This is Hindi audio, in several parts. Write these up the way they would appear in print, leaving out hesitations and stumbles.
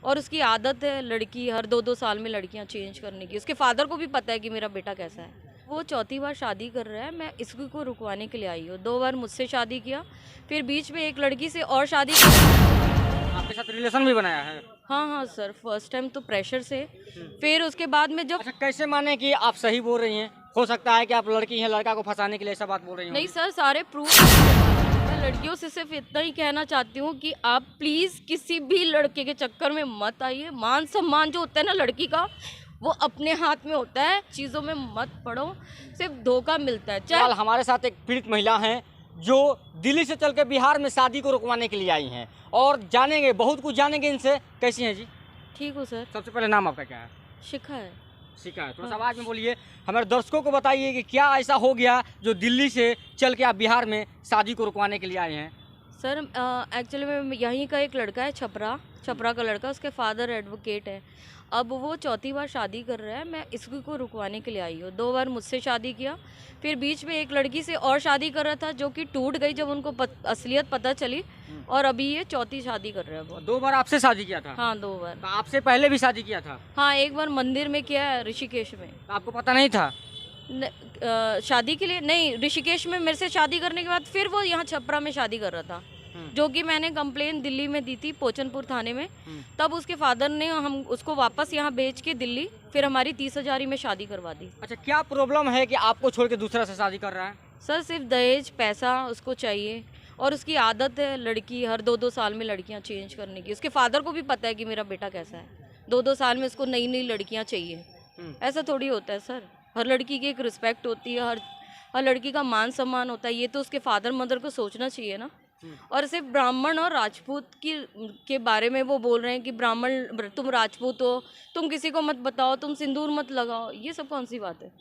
और उसकी आदत है लड़की हर 2-2 साल में लड़कियां चेंज करने की। उसके फादर को भी पता है कि मेरा बेटा कैसा है। वो चौथी बार शादी कर रहा है, मैं इसको को रुकवाने के लिए आई हूँ। 2 बार मुझसे शादी किया, फिर बीच में एक लड़की से और शादी की। आपके साथ रिलेशन भी बनाया है? हाँ, हाँ सर, फर्स्ट टाइम तो प्रेशर से, फिर उसके बाद में जब अच्छा, कैसे माने कि आप सही बोल रही हैं? हो सकता है कि आप लड़की हैं, लड़का को फंसाने के लिए ऐसा बात बोल रही नहीं होंगी। सर, सारे प्रूफ मैं लड़कियों से सिर्फ इतना ही कहना चाहती हूँ कि आप प्लीज़ किसी भी लड़के के चक्कर में मत आइए। मान सम्मान जो होता है ना लड़की का, वो अपने हाथ में होता है, चीज़ों में मत पड़ो, सिर्फ धोखा मिलता है। फिलहाल चाहे हमारे साथ एक पीड़ित महिला हैं जो दिल्ली से चल के बिहार में शादी को रुकवाने के लिए आई हैं और जानेंगे, बहुत कुछ जानेंगे इनसे। कैसी हैं जी? ठीक हो सर, सबसे पहले नाम आपका क्या है? शिखा है। शिखा है। थोड़ा सा आवाज़ में बोलिए। हमारे दर्शकों को बताइए कि क्या ऐसा हो गया जो दिल्ली से चल के आप बिहार में शादी को रुकवाने के लिए आए हैं? सर एक्चुअली में यहीं का एक लड़का है, छपरा का लड़का, उसके फादर एडवोकेट है। अब वो चौथी बार शादी कर रहा है, मैं इसको को रुकवाने के लिए आई हूँ। 2 बार मुझसे शादी किया, फिर बीच में एक लड़की से और शादी कर रहा था जो कि टूट गई जब उनको असलियत पता चली, और अभी ये चौथी शादी कर रहा है वो। 2 बार आपसे शादी किया था? हाँ 2 बार। तो आपसे पहले भी शादी किया था? हाँ, एक बार मंदिर में किया है, ऋषिकेश में। तो आपको पता नहीं था? शादी के लिए नहीं, ऋषिकेश में मेरे से शादी करने के बाद फिर वो यहाँ छपरा में शादी कर रहा था, जो कि मैंने कंप्लेन दिल्ली में दी थी, पोचनपुर थाने में। तब उसके फादर ने हम उसको वापस यहाँ भेज के दिल्ली, फिर हमारी 30,000 में शादी करवा दी। अच्छा, क्या प्रॉब्लम है कि आपको छोड़ के दूसरा से शादी कर रहा है? सर सिर्फ दहेज पैसा उसको चाहिए, और उसकी आदत है लड़की हर 2-2 साल में लड़कियाँ चेंज करने की। उसके फादर को भी पता है कि मेरा बेटा कैसा है, 2-2 साल में उसको नई नई लड़कियाँ चाहिए। ऐसा थोड़ी होता है सर, हर लड़की की एक रिस्पेक्ट होती है, हर लड़की का मान सम्मान होता है। ये तो उसके फादर मदर को सोचना चाहिए ना। और सिर्फ ब्राह्मण और राजपूत की के बारे में वो बोल रहे हैं कि ब्राह्मण तुम राजपूत हो, तुम किसी को मत बताओ, तुम सिंदूर मत लगाओ। ये सब कौन सी बात है?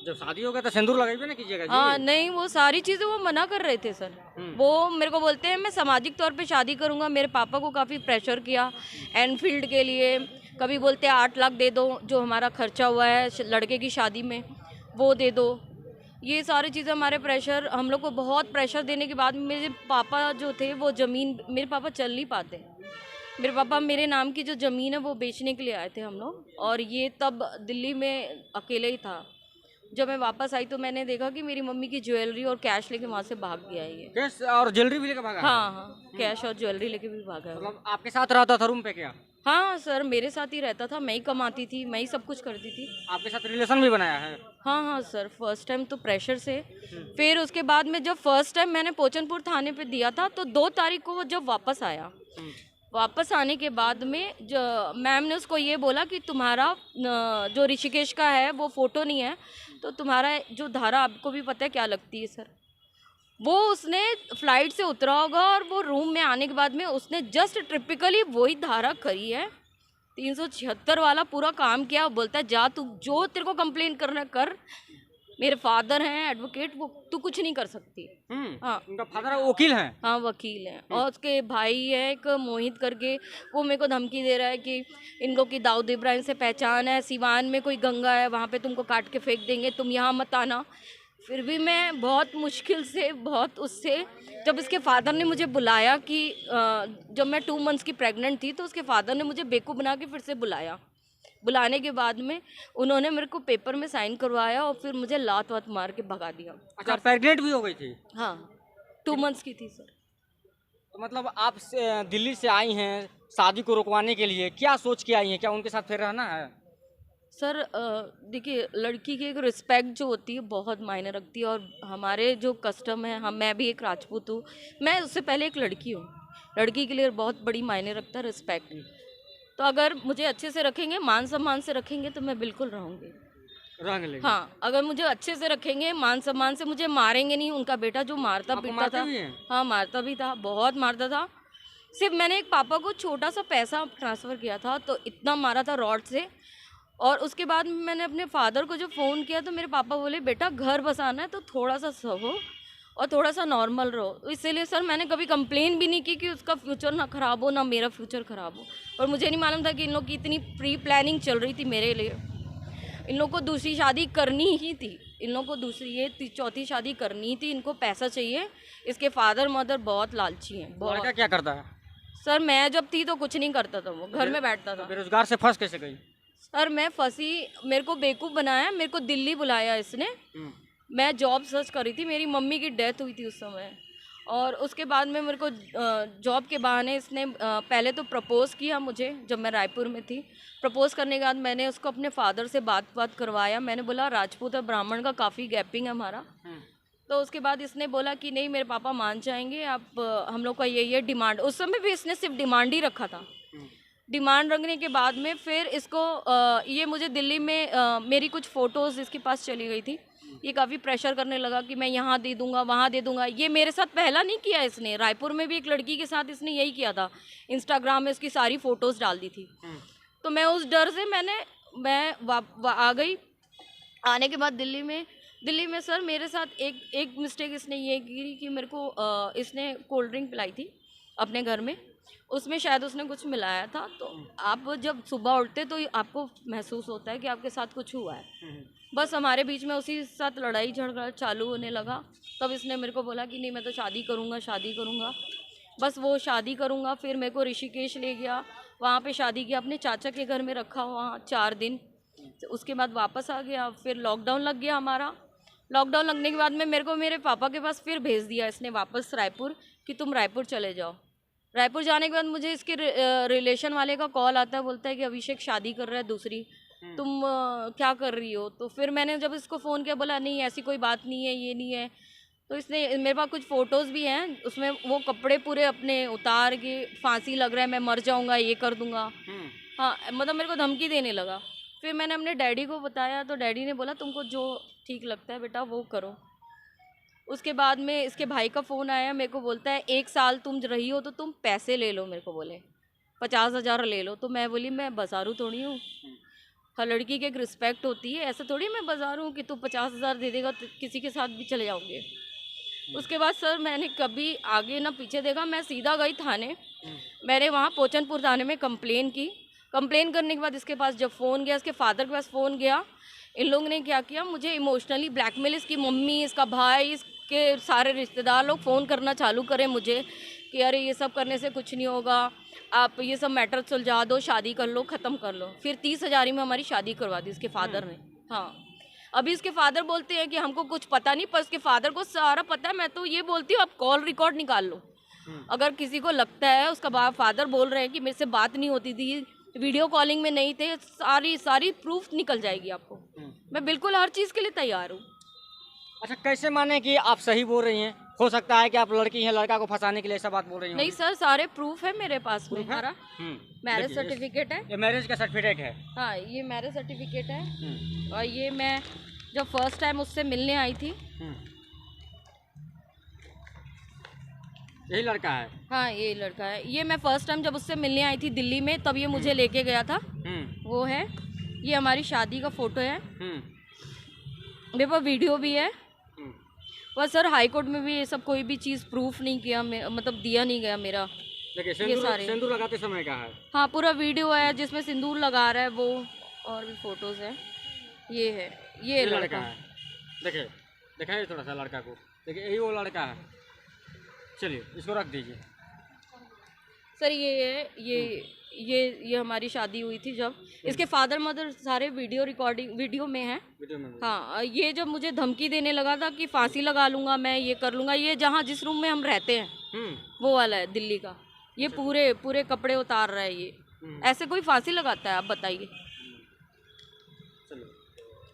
जब शादी होगा तो सिंदूर लगाइए ना कीजिएगा जी। हाँ नहीं, वो सारी चीज़ें वो मना कर रहे थे सर। वो मेरे को बोलते हैं मैं सामाजिक तौर पे शादी करूँगा। मेरे पापा को काफ़ी प्रेशर किया एनफील्ड के लिए। कभी बोलते हैं 8 लाख दे दो, जो हमारा खर्चा हुआ है लड़के की शादी में वो दे दो। ये सारी चीज़ें हमारे प्रेशर, हम लोग को बहुत प्रेशर देने के बाद मेरे पापा जो थे वो ज़मीन, मेरे पापा चल नहीं पाते, मेरे पापा मेरे नाम की जो ज़मीन है वो बेचने के लिए आए थे हम लोग। और ये तब दिल्ली में अकेले ही था। जब मैं वापस आई तो मैंने देखा कि मेरी मम्मी की ज्वेलरी और कैश लेके वहाँ से भाग गया है ये। कैश और ज्वेलरी भी लेकर भागा है? हाँ हाँ, कैश और ज्वेलरी लेके भी भागा है वो। मतलब आपके साथ रहता था रूम पे क्या? हाँ सर, मेरे साथ ही रहता था, मैं ही कमाती थी, मैं ही सब कुछ करती थी। आपके साथ रिलेशन भी बनाया है? हाँ हाँ सर, फर्स्ट टाइम तो प्रेशर से, फिर उसके बाद में जब फर्स्ट टाइम मैंने पोचनपुर थाने पे दिया था तो 2 तारीख को वो जब वापस आया, वापस आने के बाद में जो मैम ने उसको ये बोला कि तुम्हारा जो ऋषिकेश का है वो फ़ोटो नहीं है, तो तुम्हारा जो धारा आपको भी पता है क्या लगती है सर। वो उसने फ्लाइट से उतरा होगा और वो रूम में आने के बाद में उसने जस्ट टिपिकली वही धारा करी है, 376 वाला पूरा काम किया। बोलता है जा तू जो तेरे को कंप्लेन करना है कर, मेरे फादर हैं एडवोकेट, वो तू कुछ नहीं कर सकती। हाँ उनका फादर वकील है? हाँ वकील हैं, और उसके भाई है एक मोहित करके, वो मेरे को धमकी दे रहा है कि इन लोग की दाऊद इब्राहिम से पहचान है, सिवान में कोई गंगा है वहाँ पे तुमको काट के फेंक देंगे, तुम यहाँ मत आना। फिर भी मैं बहुत मुश्किल से, बहुत उससे, जब इसके फादर ने मुझे बुलाया कि जब मैं 2 मंथ्स की प्रेग्नेंट थी तो उसके फादर ने मुझे बेवकूफ़ बना के फिर से बुलाया। बुलाने के बाद में उन्होंने मेरे को पेपर में साइन करवाया और फिर मुझे लात वात मार के भगा दिया। अच्छा, प्रेग्नेंट भी हो गई थी? हाँ 2 मंथ्स की थी सर। तो मतलब आप दिल्ली से आई हैं शादी को रुकवाने के लिए, क्या सोच के आई हैं? क्या उनके साथ फिर रहना है? सर देखिए, लड़की की एक रिस्पेक्ट जो होती है बहुत मायने रखती है, और हमारे जो कस्टम है, हम, मैं भी एक राजपूत हूँ, मैं उससे पहले एक लड़की हूँ, लड़की के लिए बहुत बड़ी मायने रखता है रिस्पेक्ट। तो अगर मुझे अच्छे से रखेंगे, मान सम्मान से रखेंगे तो मैं बिल्कुल रहूँगी। रंग लेंगे? हाँ, अगर मुझे अच्छे से रखेंगे, मान सम्मान से, मुझे मारेंगे नहीं। उनका बेटा जो मारता आपको पीटता मारते था, भी हैं? हाँ मारता भी था, बहुत मारता था। सिर्फ मैंने एक पापा को छोटा सा पैसा ट्रांसफ़र किया था तो इतना मारा था रॉड से। और उसके बाद मैंने अपने फादर को जो फ़ोन किया तो मेरे पापा बोले बेटा घर बसाना है तो थोड़ा सा सहो और थोड़ा सा नॉर्मल रहो। इसीलिए सर मैंने कभी कंप्लेन भी नहीं की कि उसका फ्यूचर ना ख़राब हो, ना मेरा फ्यूचर ख़राब हो। और मुझे नहीं मालूम था कि इन लोग की इतनी प्री प्लानिंग चल रही थी मेरे लिए। इन लोग को दूसरी शादी करनी ही थी, इन लोग को दूसरी, ये चौथी शादी करनी थी। इनको पैसा चाहिए, इसके फादर मदर बहुत लालची हैं। लड़का क्या करता है? सर मैं जब थी तो कुछ नहीं करता था, वो घर में बैठता था। बेरोजगार से फंस कैसे गई? सर मैं फंसी, मेरे को बेवकूफ़ बनाया, मेरे को दिल्ली बुलाया इसने। मैं जॉब सर्च कर रही थी, मेरी मम्मी की डेथ हुई थी उस समय, और उसके बाद में मेरे को जॉब के बहाने इसने पहले तो प्रपोज़ किया मुझे जब मैं रायपुर में थी। प्रपोज़ करने के बाद मैंने उसको अपने फादर से बात करवाया। मैंने बोला राजपूत और ब्राह्मण का काफ़ी गैपिंग है हमारा। तो उसके बाद इसने बोला कि नहीं मेरे पापा मान जाएंगे, आप हम लोग का ये डिमांड। उस समय भी इसने सिर्फ डिमांड ही रखा था। डिमांड रखने के बाद में फिर इसको ये मुझे दिल्ली में मेरी कुछ फ़ोटोज़ इसके पास चली गई थी। ये काफ़ी प्रेशर करने लगा कि मैं यहाँ दे दूँगा, वहाँ दे दूँगा। ये मेरे साथ पहला नहीं किया इसने, रायपुर में भी एक लड़की के साथ इसने यही किया था। इंस्टाग्राम में इसकी सारी फ़ोटोज़ डाल दी थी। तो मैं उस डर से मैं आ गई। आने के बाद दिल्ली में सर मेरे साथ एक मिस्टेक इसने ये की कि मेरे को इसने कोल्ड ड्रिंक पिलाई थी अपने घर में। उसमें शायद उसने कुछ मिलाया था। तो आप जब सुबह उठते तो आपको महसूस होता है कि आपके साथ कुछ हुआ है। बस हमारे बीच में उसी साथ लड़ाई झगड़ा चालू होने लगा। तब इसने मेरे को बोला कि नहीं मैं तो शादी करूँगा। बस वो शादी करूँगा। फिर मेरे को ऋषिकेश ले गया, वहाँ पे शादी किया, अपने चाचा के घर में रखा वहाँ 4 दिन। उसके बाद वापस आ गया। फिर लॉकडाउन लग गया हमारा। लॉकडाउन लगने के बाद में मेरे को मेरे पापा के पास फिर भेज दिया इसने वापस रायपुर कि तुम रायपुर चले जाओ। रायपुर जाने के बाद मुझे इसके रिलेशन वाले का कॉल आता है, बोलता है कि अभिषेक शादी कर रहा है दूसरी, तुम क्या कर रही हो? तो फिर मैंने जब इसको फ़ोन किया, बोला नहीं ऐसी कोई बात नहीं है, ये नहीं है। तो इसने मेरे पास कुछ फ़ोटोज़ भी हैं, उसमें वो कपड़े पूरे अपने उतार के फांसी लग रहा है, मैं मर जाऊँगा, ये कर दूँगा। हाँ, मतलब मेरे को धमकी देने लगा। फिर मैंने अपने डैडी को बताया तो डैडी ने बोला तुमको जो ठीक लगता है बेटा वो करो। उसके बाद में इसके भाई का फ़ोन आया, मेरे को बोलता है 1 साल तुम रही हो तो तुम पैसे ले लो, मेरे को बोले 50,000 ले लो। तो मैं बोली मैं बाजारू थोड़ी हूँ, हर लड़की की एक रिस्पेक्ट होती है, ऐसा थोड़ी मैं बाजारू हूँ कि तू 50,000 दे देगा तो किसी के साथ भी चले जाओगे। उसके बाद सर मैंने कभी आगे ना पीछे देखा, मैं सीधा गई थाने। मैंने वहाँ पोचनपुर थाने में कंप्लेन की। कंप्लेन करने के बाद इसके पास जब फ़ोन गया, इसके फादर के पास फ़ोन गया, इन लोगों ने क्या किया, मुझे इमोशनली ब्लैकमेल, इसकी मम्मी, इसका भाई, इसके सारे रिश्तेदार लोग फ़ोन करना चालू करें मुझे कि अरे ये सब करने से कुछ नहीं होगा, आप ये सब मैटर सुलझा दो, शादी कर लो, ख़त्म कर लो। फिर 30,000 में हमारी शादी करवा दी इसके फादर ने। हाँ, अभी इसके फादर बोलते हैं कि हमको कुछ पता नहीं, पर इसके फादर को सारा पता है। मैं तो ये बोलती हूँ आप कॉल रिकॉर्ड निकाल लो। अगर किसी को लगता है, उसका फादर बोल रहे हैं कि मेरे से बात नहीं होती थी, वीडियो कॉलिंग में नहीं थे, सारी प्रूफ निकल जाएगी आपको। मैं बिल्कुल हर चीज़ के लिए तैयार हूँ। अच्छा, कैसे माने कि आप सही बोल रही हैं? हो सकता है कि आप लड़की हैं, लड़का को फंसाने के लिए ऐसा बात बोल रही हैं। नहीं सर, सारे प्रूफ है मेरे पास में। हमारा मैरिज सर्टिफिकेट है। ये मैरिज का सर्टिफिकेट है? हाँ, ये मैरिज सर्टिफिकेट है। और ये मैं जब फर्स्ट टाइम उससे मिलने आई थी, यही लड़का है? हाँ, ये लड़का है। ये मैं फर्स्ट टाइम जब उससे मिलने आई थी दिल्ली में, तब ये मुझे लेके गया था। वो है, ये हमारी शादी का फोटो है। मेरे पास वीडियो भी है। पर सर हाई कोर्ट में भी ये सब कोई भी चीज़ प्रूफ नहीं किया, मतलब दिया नहीं गया मेरा। देखिए, ये सारे सिंदूर लगाते समय का है। हाँ, पूरा वीडियो है जिसमें सिंदूर लगा रहा है वो, और भी फोटोज है। ये है, ये लड़का है। देखिए, दिखाइए थोड़ा सा लड़का को। देखिए, यही वो लड़का है। चलिए, इसको रख दीजिए। सर ये है, ये हमारी शादी हुई थी जब। इसके फादर मदर सारे वीडियो में है। हाँ, ये जब मुझे धमकी देने लगा था कि फांसी लगा लूंगा, मैं ये कर लूंगा, ये जहाँ जिस रूम में हम रहते हैं वो वाला है दिल्ली का। ये पूरे कपड़े उतार रहा है ये। ऐसे कोई फांसी लगाता है? आप बताइए।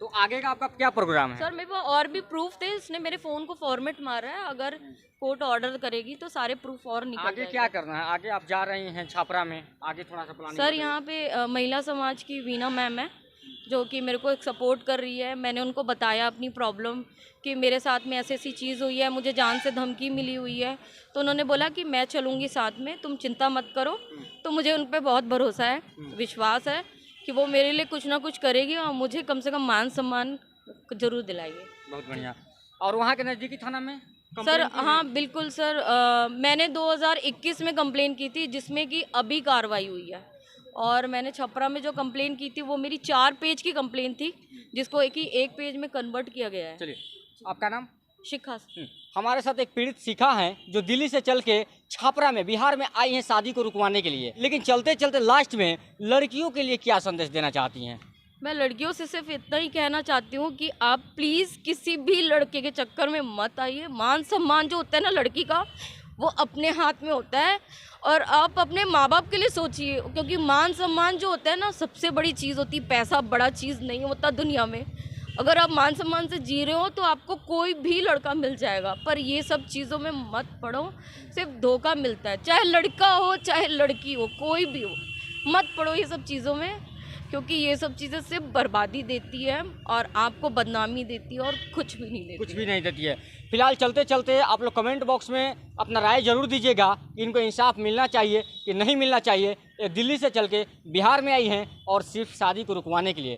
तो आगे का आपका क्या प्रोग्राम है? सर मेरे पास और भी प्रूफ थे, इसने मेरे फ़ोन को फॉर्मेट मारा है। अगर कोर्ट ऑर्डर करेगी तो सारे प्रूफ और निकल आगे क्या करना है? आगे आप जा रही हैं छापरा में, आगे थोड़ा सा प्लानिंग। सर यहाँ पे महिला समाज की वीना मैम है जो कि मेरे को एक सपोर्ट कर रही है। मैंने उनको बताया अपनी प्रॉब्लम कि मेरे साथ में ऐसी चीज़ हुई है, मुझे जान से धमकी मिली हुई है। तो उन्होंने बोला कि मैं चलूँगी साथ में, तुम चिंता मत करो। तो मुझे उन पर बहुत भरोसा है, विश्वास है कि वो मेरे लिए कुछ ना कुछ करेगी और मुझे कम से कम मान सम्मान जरूर दिलाएगी। बहुत बढ़िया। और वहाँ के नज़दीकी थाना में सर? हाँ बिल्कुल सर, मैंने 2021 में कंप्लेन की थी जिसमें कि अभी कार्रवाई हुई है। और मैंने छपरा में जो कंप्लेन की थी वो मेरी 4 पेज की कंप्लेन थी जिसको एक पेज में कन्वर्ट किया गया है। चलिए, आपका नाम? शिखा। हमारे साथ एक पीड़ित शिखा हैं जो दिल्ली से चल के छापरा में बिहार में आई हैं शादी को रुकवाने के लिए, लेकिन चलते चलते लास्ट में लड़कियों के लिए क्या संदेश देना चाहती हैं? मैं लड़कियों से सिर्फ इतना ही कहना चाहती हूँ कि आप प्लीज़ किसी भी लड़के के चक्कर में मत आइए। मान सम्मान जो होता है ना लड़की का, वो अपने हाथ में होता है, और आप अपने माँ बाप के लिए सोचिए, क्योंकि मान सम्मान जो होता है ना सबसे बड़ी चीज़ होती है। पैसा बड़ा चीज़ नहीं होता दुनिया में। अगर आप मान सम्मान से जी रहे हो तो आपको कोई भी लड़का मिल जाएगा, पर ये सब चीज़ों में मत पड़ो, सिर्फ धोखा मिलता है। चाहे लड़का हो चाहे लड़की हो, कोई भी हो, मत पड़ो ये सब चीज़ों में, क्योंकि ये सब चीज़ें सिर्फ बर्बादी देती है और आपको बदनामी देती है और कुछ भी नहीं देती। कुछ भी नहीं देती है। फिलहाल चलते चलते आप लोग कमेंट बॉक्स में अपना राय जरूर दीजिएगा कि इनको इंसाफ मिलना चाहिए कि नहीं मिलना चाहिए। ये दिल्ली से चल के बिहार में आई हैं और सिर्फ शादी को रुकवाने के लिए।